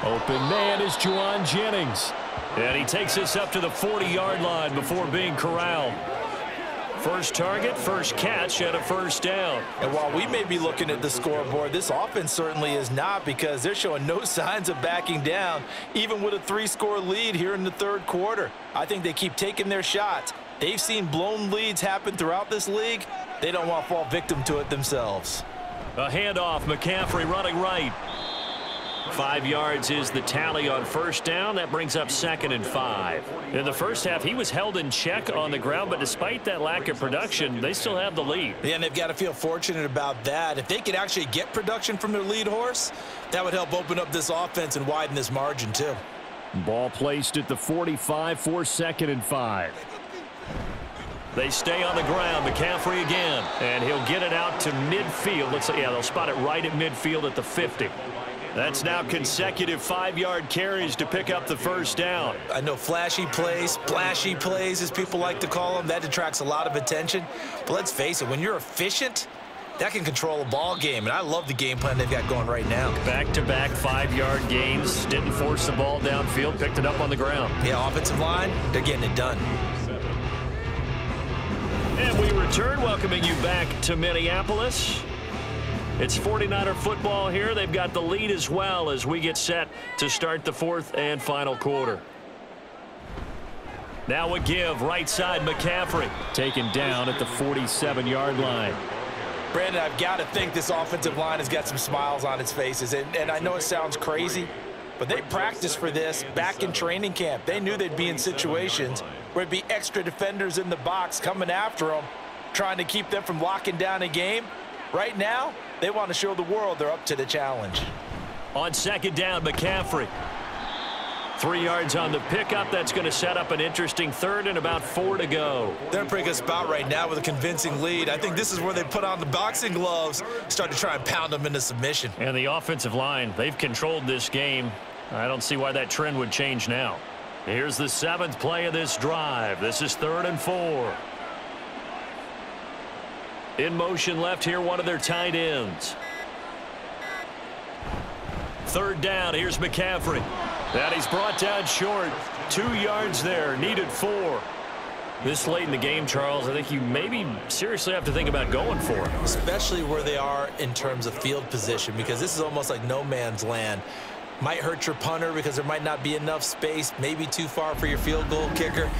Open man is Juwan Jennings. And he takes us up to the 40-yard line before being corralled. First target, first catch, and a 1st down. And while we may be looking at the scoreboard, this offense certainly is not, because they're showing no signs of backing down, even with a 3-score lead here in the 3rd quarter. I think they keep taking their shots. They've seen blown leads happen throughout this league. They don't want to fall victim to it themselves. A handoff, McCaffrey running right. 5 yards is the tally on 1st down. That brings up 2nd and 5. In the first half, he was held in check on the ground, but despite that lack of production, they still have the lead. Yeah, and they've got to feel fortunate about that. If they could actually get production from their lead horse, that would help open up this offense and widen this margin too. Ball placed at the 45 for 2nd and 5. They stay on the ground. McCaffrey again, and he'll get it out to midfield. Looks like, yeah, they'll spot it right at midfield at the 50. That's now consecutive 5-yard carries to pick up the 1st down. I know flashy plays, splashy plays, as people like to call them, that attracts a lot of attention. But let's face it, when you're efficient, that can control a ball game. And I love the game plan they've got going right now. Back-to-back 5-yard gains. Didn't force the ball downfield, picked it up on the ground. Yeah, offensive line, they're getting it done. And we return, welcoming you back to Minneapolis. It's 49er football here. They've got the lead as well as we get set to start the 4th and final quarter. Now a give, right side McCaffrey. Taken down at the 47-yard line. Brandon, I've got to think this offensive line has got some smiles on its faces. And I know it sounds crazy, but they practiced for this back in training camp. They knew they'd be in situations where it'd be extra defenders in the box coming after them, trying to keep them from locking down a game. Right now, they want to show the world they're up to the challenge. On 2nd down, McCaffrey. 3 yards on the pickup. That's going to set up an interesting third and about 4 to go. They're in a pretty good spot right now with a convincing lead. I think this is where they put on the boxing gloves, start to try and pound them into submission. And the offensive line, they've controlled this game. I don't see why that trend would change now. Here's the 7th play of this drive. This is 3rd and 4. In motion left here, one of their tight ends. 3rd down, here's McCaffrey. That he's brought down short. 2 yards there, needed 4. This late in the game, Charles, I think you maybe seriously have to think about going for it. Especially where they are in terms of field position, because this is almost like no man's land. Might hurt your punter because there might not be enough space, maybe too far for your field goal kicker.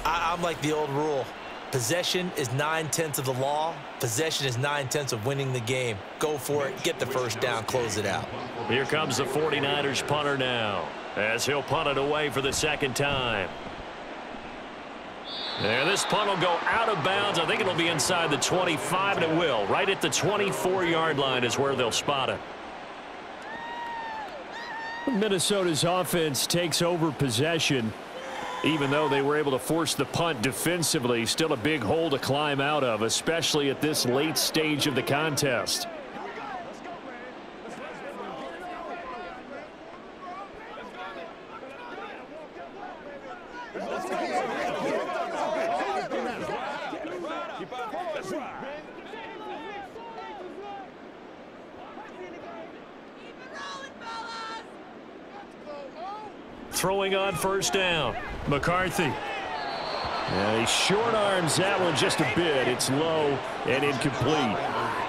I'm like the old rule. Possession is 9/10 of the law. Possession is 9/10 of winning the game. Go for it, get the first down, close it out. Here comes the 49ers punter now, as he'll punt it away for the 2nd time. And this punt will go out of bounds. I think it'll be inside the 25, and it will. Right at the 24-yard line is where they'll spot it. Minnesota's offense takes over possession. Even though they were able to force the punt defensively, still a big hole to climb out of, especially at this late stage of the contest. Throwing on 1st down. McCarthy. And he short arms that one just a bit. It's low and incomplete.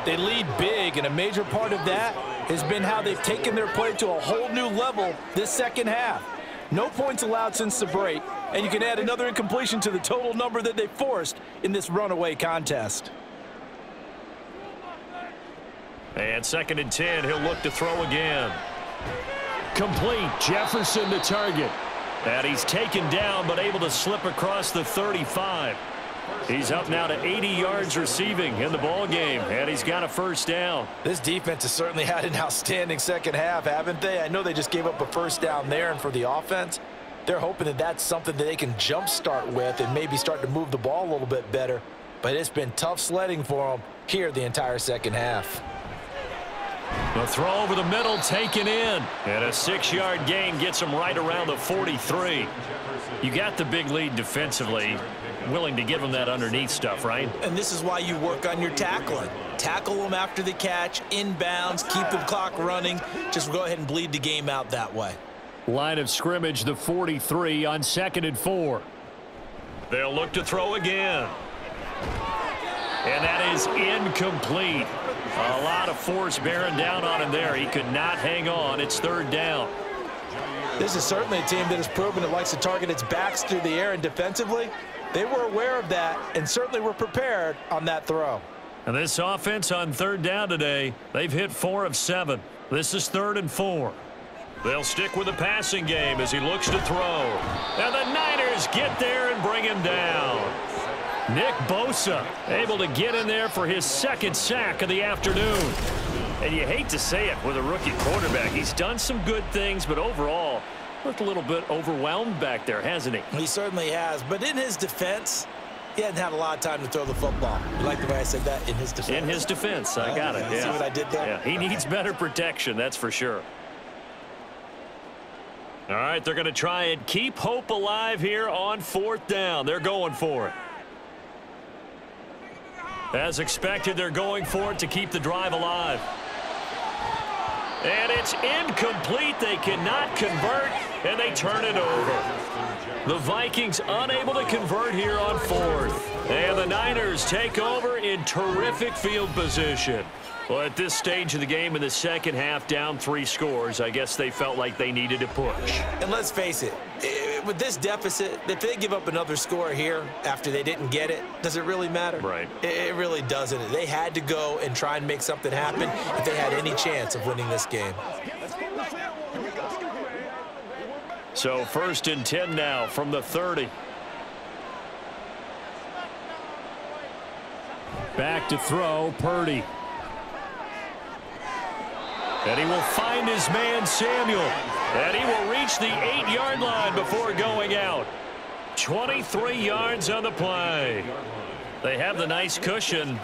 They lead big, and a major part of that has been how they've taken their play to a whole new level this 2nd half. No points allowed since the break, and you can add another incompletion to the total number that they forced in this runaway contest. And 2nd and 10, he'll look to throw again. Complete. Jefferson the target. And he's taken down, but able to slip across the 35. He's up now to 80 yards receiving in the ball game, and he's got a 1st down. This defense has certainly had an outstanding 2nd half, haven't they? I know they just gave up a 1st down there, and for the offense, they're hoping that that's something that they can jumpstart with and maybe start to move the ball a little bit better. But it's been tough sledding for them here the entire 2nd half. The throw over the middle taken in, and a 6-yard gain gets him right around the 43. You got the big lead defensively, willing to give them that underneath stuff, right? And this is why you work on your tackling. Tackle them after the catch, inbounds, keep the clock running. Just go ahead and bleed the game out that way. Line of scrimmage, the 43 on 2nd and 4. They'll look to throw again. And that is incomplete. A lot of force bearing down on him there. He could not hang on. It's 3rd down. This is certainly a team that has proven it likes to target its backs through the air, and defensively, they were aware of that and certainly were prepared on that throw. And this offense on 3rd down today, they've hit 4 of 7. This is 3rd and 4. They'll stick with the passing game as he looks to throw. And the Niners get there and bring him down. Nick Bosa able to get in there for his 2nd sack of the afternoon. And you hate to say it with a rookie quarterback. He's done some good things, but overall, looked a little bit overwhelmed back there, hasn't he? He certainly has. But in his defense, he hadn't had a lot of time to throw the football. You like the way I said that? In his defense. In his defense. I got it. Yeah. See what I did there? Yeah. He needs better protection, that's for sure. All right, they're going to try and keep hope alive here on 4th down. They're going for it. As expected, they're going for it to keep the drive alive. And it's incomplete. They cannot convert, and they turn it over. The Vikings unable to convert here on 4th. And the Niners take over in terrific field position. Well, at this stage of the game in the 2nd half, down 3 scores, I guess they felt like they needed to push. And let's face it, with this deficit, if they give up another score here after they didn't get it, does it really matter? Right. It really doesn't. They had to go and try and make something happen if they had any chance of winning this game. So 1st and 10 now from the 30. Back to throw, Purdy. And he will find his man, Samuel. And he will reach the 8-yard line before going out. 23 yards on the play. They have the nice cushion.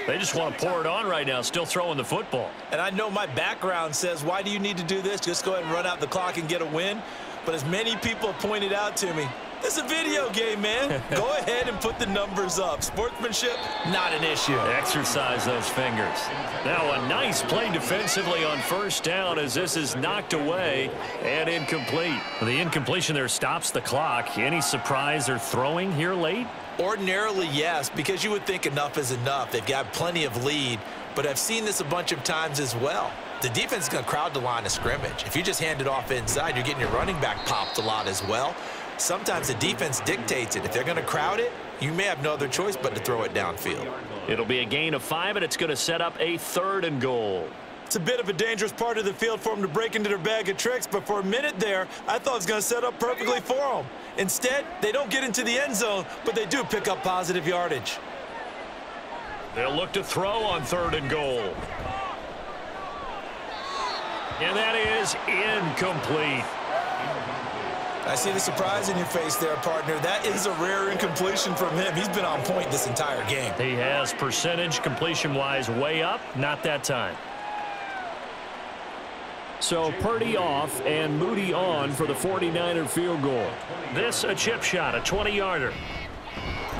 They just want to pour it on right now, still throwing the football. And I know my background says, why do you need to do this? Just go ahead and run out the clock and get a win. But as many people have pointed out to me, it's a video game, man. Go ahead and put the numbers up. Sportsmanship, not an issue. Exercise those fingers. Now a nice play defensively on first down as this is knocked away and incomplete. The incompletion there stops the clock. Any surprise they're throwing here late? Ordinarily, yes, because you would think enough is enough. They've got plenty of lead, but I've seen this a bunch of times as well. The defense is going to crowd the line of scrimmage. If you just hand it off inside, you're getting your running back popped a lot as well. Sometimes the defense dictates it. If they're going to crowd it, you may have no other choice but to throw it downfield. It'll be a gain of 5, and it's going to set up a 3rd and goal. It's a bit of a dangerous part of the field for them to break into their bag of tricks, but for a minute there, I thought it was going to set up perfectly for them. Instead, they don't get into the end zone, but they do pick up positive yardage. They'll look to throw on 3rd and goal. And that is incomplete. I see the surprise in your face there, partner. That is a rare incompletion from him. He's been on point this entire game. He has percentage completion-wise way up. Not that time. So Purdy off and Moody on for the 49er field goal. This a chip shot, a 20-yarder.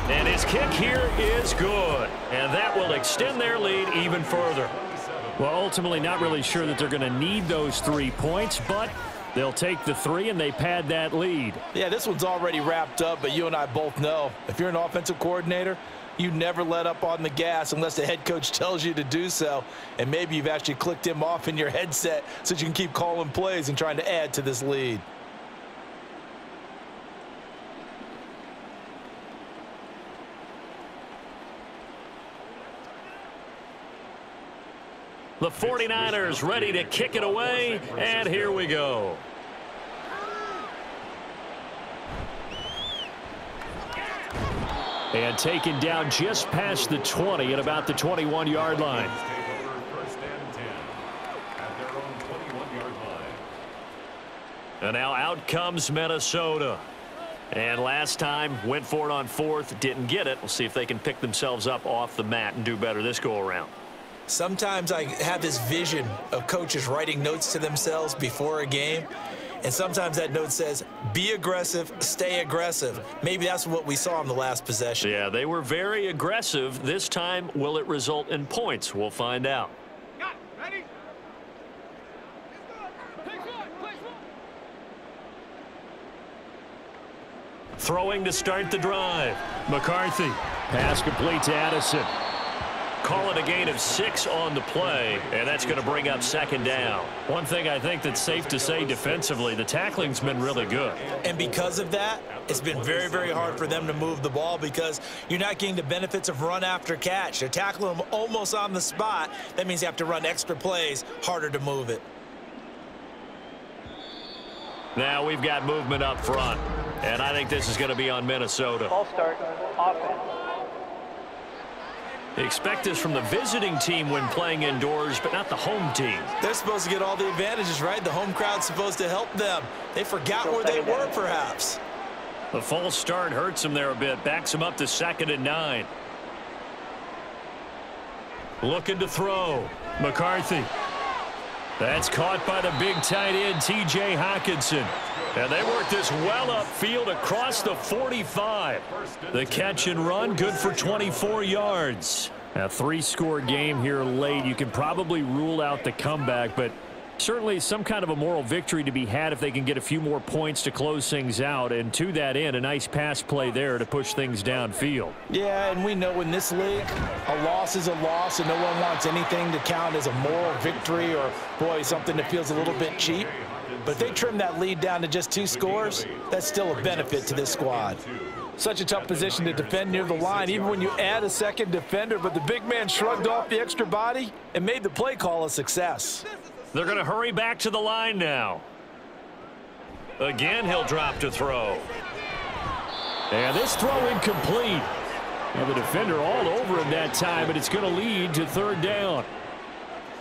And his kick here is good. And that will extend their lead even further. Well, ultimately not really sure that they're going to need those 3 points, but they'll take the 3 and they pad that lead. Yeah, this one's already wrapped up, but you and I both know if you're an offensive coordinator, you never let up on the gas unless the head coach tells you to do so. And maybe you've actually clicked him off in your headset so you can keep calling plays and trying to add to this lead. The 49ers ready to kick it away, and here we go. And taken down just past the 20 at about the 21-yard line. And now out comes Minnesota. And last time went for it on 4th, didn't get it. We'll see if they can pick themselves up off the mat and do better this go around. Sometimes I have this vision of coaches writing notes to themselves before a game, and sometimes that note says, be aggressive, stay aggressive. Maybe that's what we saw in the last possession. Yeah, they were very aggressive. This time, will it result in points? We'll find out. Ready? Throwing to start the drive. McCarthy. Pass complete to Addison. Call it a gain of 6 on the play, and that's going to bring up 2nd down. One thing I think that's safe to say defensively, the tackling's been really good. And because of that, it's been very, very hard for them to move the ball because you're not getting the benefits of run after catch. They're tackling them almost on the spot. That means you have to run extra plays, harder to move it. Now we've got movement up front, and I think this is going to be on Minnesota. Ball start, offense. Expect this from the visiting team when playing indoors, but not the home team. They're supposed to get all the advantages, right? The home crowd's supposed to help them. They forgot where they were, perhaps. The false start hurts them there a bit, backs them up to 2nd and 9. Looking to throw. McCarthy. That's caught by the big tight end, T.J. Hockenson. And they work this well upfield across the 45. The catch and run, good for 24 yards. A 3-score game here late. You can probably rule out the comeback, but certainly some kind of a moral victory to be had if they can get a few more points to close things out. And to that end, a nice pass play there to push things downfield. Yeah, and we know in this league, a loss is a loss, and no one wants anything to count as a moral victory or, boy, something that feels a little bit cheap. But if they trim that lead down to just 2 scores, that's still a benefit to this squad. Such a tough position to defend near the line, even when you add a second defender, but the big man shrugged off the extra body and made the play call a success. They're going to hurry back to the line now. Again, he'll drop to throw. And this throw incomplete. Now the defender all over him that time, but it's going to lead to 3rd down.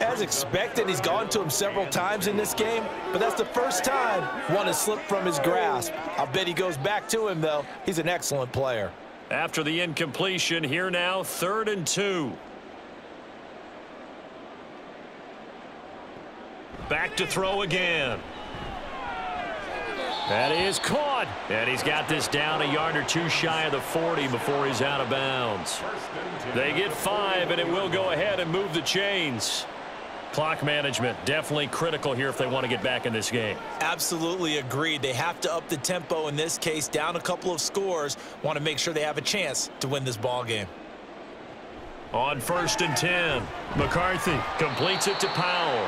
As expected, he's gone to him several times in this game, but that's the first time one has slipped from his grasp. I'll bet he goes back to him, though. He's an excellent player. After the incompletion, here now, 3rd and 2. Back to throw again. That is caught. And he's got this down a yard or two shy of the 40 before he's out of bounds. They get 5, and it will go ahead and move the chains. Clock management definitely critical here if they want to get back in this game. Absolutely agreed. They have to up the tempo in this case, down a couple of scores. Want to make sure they have a chance to win this ball game. On 1st and 10, McCarthy completes it to Powell.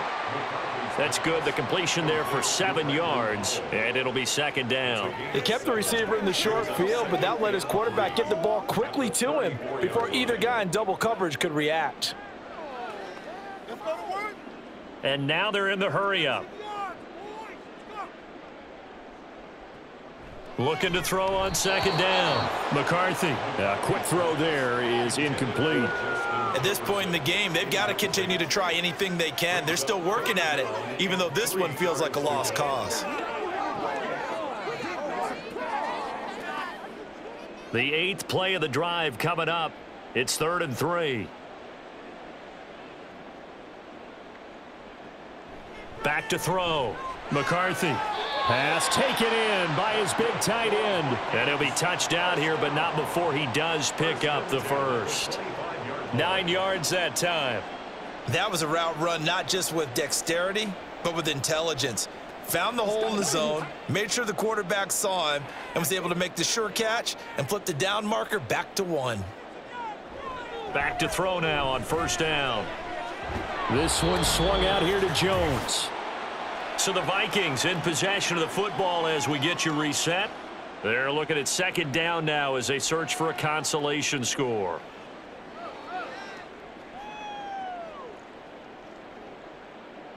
That's good. The completion there for 7 yards, and it'll be 2nd down. They kept the receiver in the short field, but that let his quarterback get the ball quickly to him before either guy in double coverage could react. And now they're in the hurry-up. Looking to throw on 2nd down. McCarthy. A quick throw there is incomplete. At this point in the game, they've got to continue to try anything they can. They're still working at it, even though this one feels like a lost cause. The 8th play of the drive coming up. It's 3rd and 3. Back to throw. McCarthy. Pass taken in by his big tight end. And he'll be touched down here, but not before he does pick up the first. 9 yards that time. That was a route run not just with dexterity, but with intelligence. Found the hole in the zone, made sure the quarterback saw him, and was able to make the sure catch and flip the down marker back to 1. Back to throw now on 1st down. This one swung out here to Jones. So the Vikings in possession of the football as we get you reset. They're looking at 2nd down now as they search for a consolation score.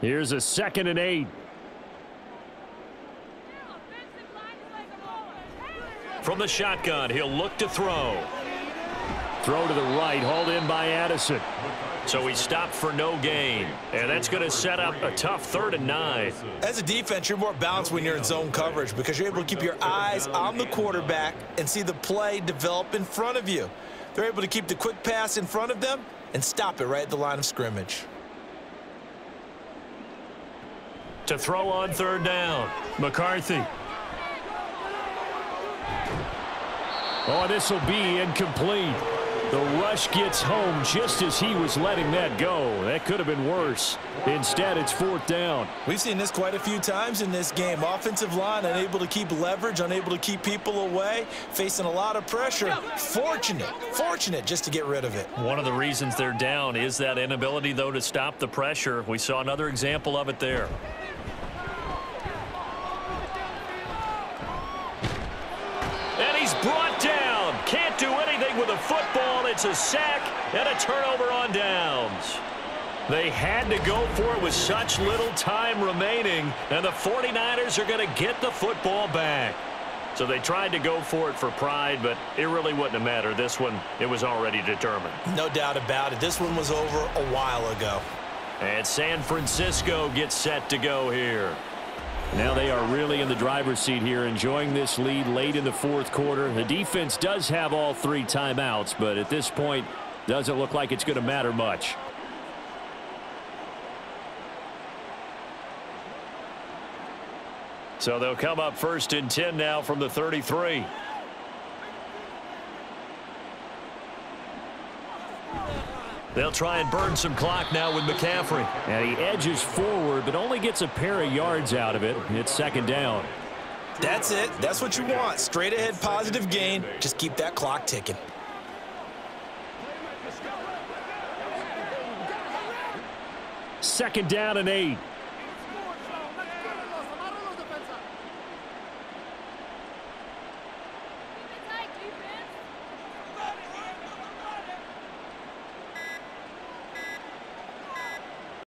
Here's a 2nd and 8. From the shotgun, he'll look to throw. Throw to the right, hauled in by Addison. So he stopped for no gain. And that's going to set up a tough 3rd and 9. As a defense, you're more balanced when you're in zone coverage because you're able to keep your eyes on the quarterback and see the play develop in front of you. They're able to keep the quick pass in front of them and stop it right at the line of scrimmage. To throw on 3rd down, McCarthy. Oh, this will be incomplete. The rush gets home just as he was letting that go. That could have been worse. Instead, it's 4th down. We've seen this quite a few times in this game. Offensive line unable to keep leverage, unable to keep people away, facing a lot of pressure. Fortunate just to get rid of it. One of the reasons they're down is that inability, though, to stop the pressure. We saw another example of it there. And he's brought down. Can't do anything with a football. It's a sack and a turnover on downs. They had to go for it with such little time remaining, and the 49ers are going to get the football back. So they tried to go for it for pride, but it really wouldn't have mattered. This one, it was already determined. No doubt about it. This one was over a while ago. And San Francisco gets set to go here. Now they are really in the driver's seat here, enjoying this lead late in the 4th quarter. The defense does have all 3 timeouts, but at this point, doesn't look like it's going to matter much. So they'll come up 1st and 10 now from the 33. They'll try and burn some clock now with McCaffrey. And he edges forward, but only gets a pair of yards out of it. It's 2nd down. That's it. That's what you want. Straight ahead positive gain. Just keep that clock ticking. Second down and 8.